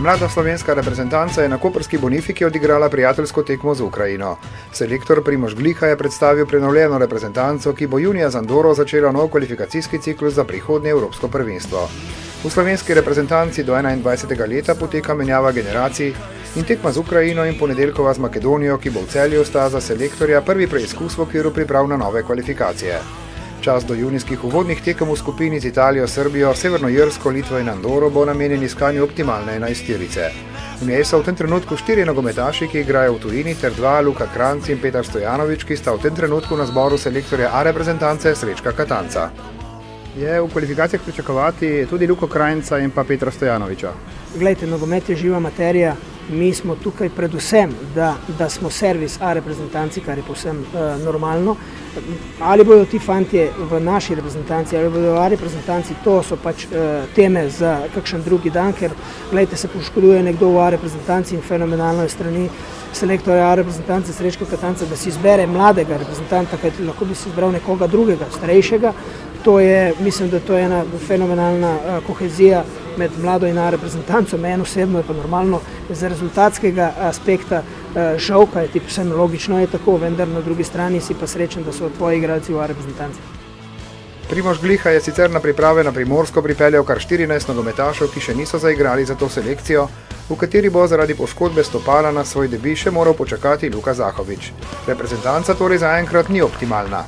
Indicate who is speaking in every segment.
Speaker 1: Mlada slovenska reprezentanca je na koprski Bonifiki odigrala prijateljsko tekmo z Ukrajino. Selektor Primož Gliha je predstavil prenovljeno reprezentanco, ki bo junija z Andoro začela nov kvalifikacijski ciklus za prihodnje evropsko prvenstvo. V slovenski reprezentanci do 21. leta poteka menjava generacij in tekma z Ukrajino in ponedeljkova z Makedonijo, ki bo v Celju, sta za selektorja prvi preizkus v okviru priprav na nove kvalifikacije. Čas do junijskih uvodnih tekem v skupini z Italijo, Srbijo, Severno Irsko, Litvo in Andoro bo namenjen iskanju optimalne enajsterice. V njej so v tem trenutku 4 nogometaši, ki igrajo v tujini, ter 2, Luka Kranjc in Petar Stojanović, ki sta v tem trenutku na zboru selektorja A reprezentance Srečka Katanca. Je v kvalifikacijah pričakovati tudi Luko Kranjca in pa Petra Stojanovića?
Speaker 2: Glejte, nogomet je živa materija. Mi smo tukaj predvsem, da smo servis A reprezentanci, kar je povsem normalno. Ali bodo ti fantje v naši reprezentanci, ali bodo v A reprezentanci, to so pač teme za kakšen drugi dan, ker glejte, se poškoduje nekdo v A reprezentanci in fenomenalno je strani selektorja A reprezentance Srečka Katanca, da si izbere mladega reprezentanta, kajti lahko bi si izbral nekoga drugega, starejšega. Mislim, da to je ena fenomenalna kohezija med mlado in A reprezentanco. Meni osebno je pa normalno z rezultatskega aspekta žal, kajti vsem logično je tako, vendar na drugi strani si pa srečen, da so tvoji igralci v A reprezentanci.
Speaker 1: Primož Gliha je sicer na priprave na Primorsko pripeljal kar 14 nogometašev, ki še niso zaigrali za to selekcijo, v kateri bo zaradi poškodbe stopala na svoj debi še moral počakati Luka Zahović. Reprezentanca torej zaenkrat ni optimalna.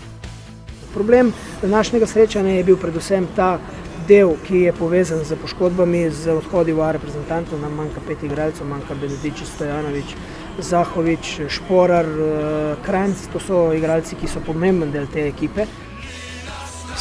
Speaker 2: Problem današnjega srečanja je bil predvsem ta del, ki je povezan z poškodbami, z odhodi v A reprezentantov. Nam manjka 5 igralcev, manjka Benedičić, Stojanović, Zahović, Šporar, Kranjc. To so igralci, ki so pomemben del te ekipe.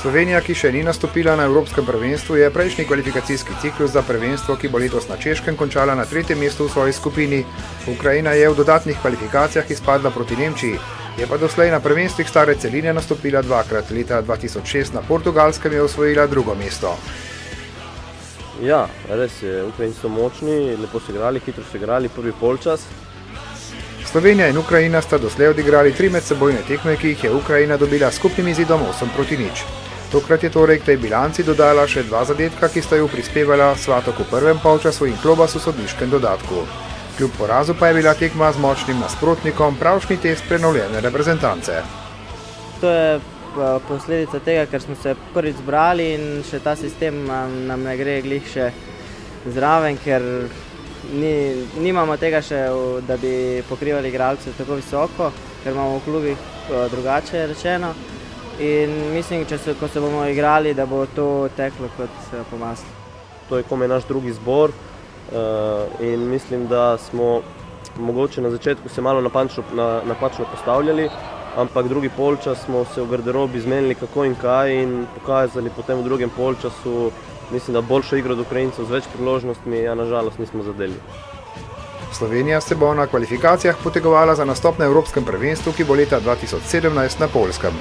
Speaker 1: Slovenija, ki še ni nastopila na Evropskem prvenstvu, je prejšnji kvalifikacijski ciklus za prvenstvo, ki bo letos na Češkem, končala na 3. mestu v svoji skupini. Ukrajina je v dodatnih kvalifikacijah izpadla proti Nemčiji, je pa doslej na prvenstvih stare celine nastopila dvakrat. Leta 2006 na Portugalskem je osvojila 2. mesto.
Speaker 3: Ja, res je, Ukrajinci so močni, lepo so igrali, hitro so igrali prvi polčas.
Speaker 1: Slovenija in Ukrajina sta doslej odigrali 3 medsebojne tekme, ki jih je Ukrajina dobila s skupnim izidom 8-0. Tokrat je torej k tej bilanci dodala še 2 zadetka, ki sta ju prispevala Svatok v prvem polčasu in Klobas v sodniškem dodatku. Kljub porazu pa je bila tekma z močnim nasprotnikom pravšnji test prenovljene reprezentance.
Speaker 4: To je posledica tega, ker smo se prvič zbrali in še ta sistem nam ne gre glih še zraven, ker nimamo tega še, da bi pokrivali igralce tako visoko, ker imamo v klubih drugače rečeno. In mislim, ko se bomo igrali, da bo to teklo kot po maslu.
Speaker 3: To je komaj naš drugi zbor in mislim, da smo mogoče na začetku se malo napačno postavljali, ampak drugi polčas smo se v garderobi zmenili kako in kaj in pokazali potem v drugem polčasu, mislim, da boljšo igro od Ukrajincev z več priložnostmi, a nažalost nismo zadeli.
Speaker 1: Slovenija se bo na kvalifikacijah potegovala za nastop na Evropskem prvenstvu, ki bo leta 2017 na Poljskem.